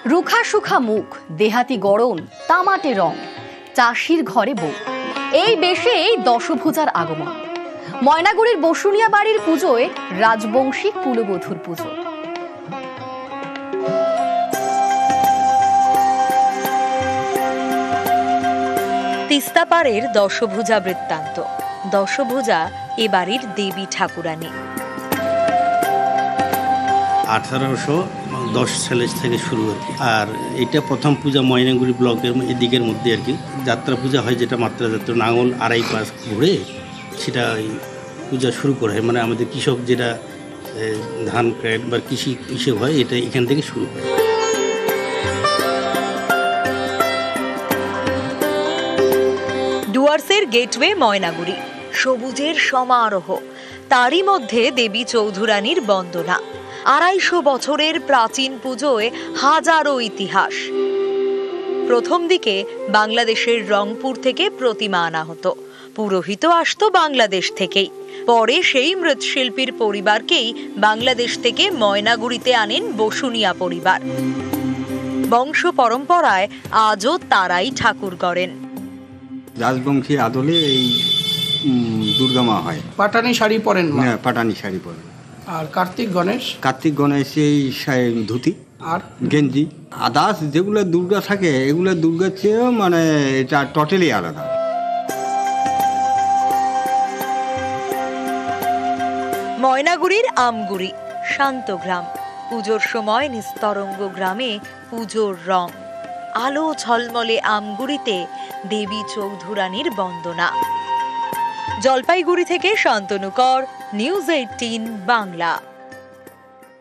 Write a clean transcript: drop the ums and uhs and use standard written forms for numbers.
রুখা সুখা মুখ, দেহাতি গড়ন, তামাটে রং, চাষির ঘরে বউ, এই বেশেই দশভুজার আগমন। ময়নাগুড়ির বসুনিয়া বাড়ির পুজোয় রাজবংশী কুলবধূর পুজো। তিস্তা পাড়ের দশভুজা বৃত্তান্ত। দশভুজা এ বাড়ির দেবী ঠাকুরানী। 1810 সাল থেকে শুরু আর কি। আর এটা প্রথম পূজা ময়নাগুড়ি ব্লকের এদিকের মধ্যে আর কি। যাত্রা পূজা হয়, যেটা মাত্রা যাত্রা, নাঙল 2.5 পাশ ঘুরে সেটা পূজা শুরু করা হয়। মানে আমাদের কৃষক যেটা ধান ক্রয় বা কৃষি হিসেব হয়, এটা এখান থেকে শুরু হয়। ডুয়ার্সের গেটওয়ে ময়নাগুড়ি, সবুজের সমারোহ, তারই মধ্যে দেবী চৌধুরানীর বন্দনা। 250 বছরের প্রাচীন পুজোয় হাজারো ইতিহাস। প্রথম দিকে বাংলাদেশের রংপুর থেকে প্রতিমা আনা হতো, পুরোহিত আসতো বাংলাদেশ থেকেই। পরে সেই মৃৎশিল্পীর পরিবারকেই বাংলাদেশ থেকে ময়নাগুড়িতে আনেন বসুনিয়া পরিবার। বংশ পরম্পরায় আজও তারাই ঠাকুর গড়েন। রাজবংশী আদলে এই দুর্গা মা হয়। পাটানি শাড়ি পরেন? হ্যাঁ, পাটানি শাড়ি পরেন। আর কার্তিক গণেশ এই ধুতি আর গেঞ্জি। আদার্স যেগুলো দুর্গা থাকে, এগুলো দুর্গার চেয়েও মানে এটা টোটালি আলাদা। ময়নাগুড়ির আমগুড়ি শান্ত গ্রাম। পুজোর সময় নিস্তরঙ্গ গ্রামে পুজোর রং। আলো ঝলমলে আমগুড়িতে দেবী চৌধুরানীর বন্দনা। জলপাইগুড়ি থেকে শান্তনু কর, নিউজ 18 বাংলা।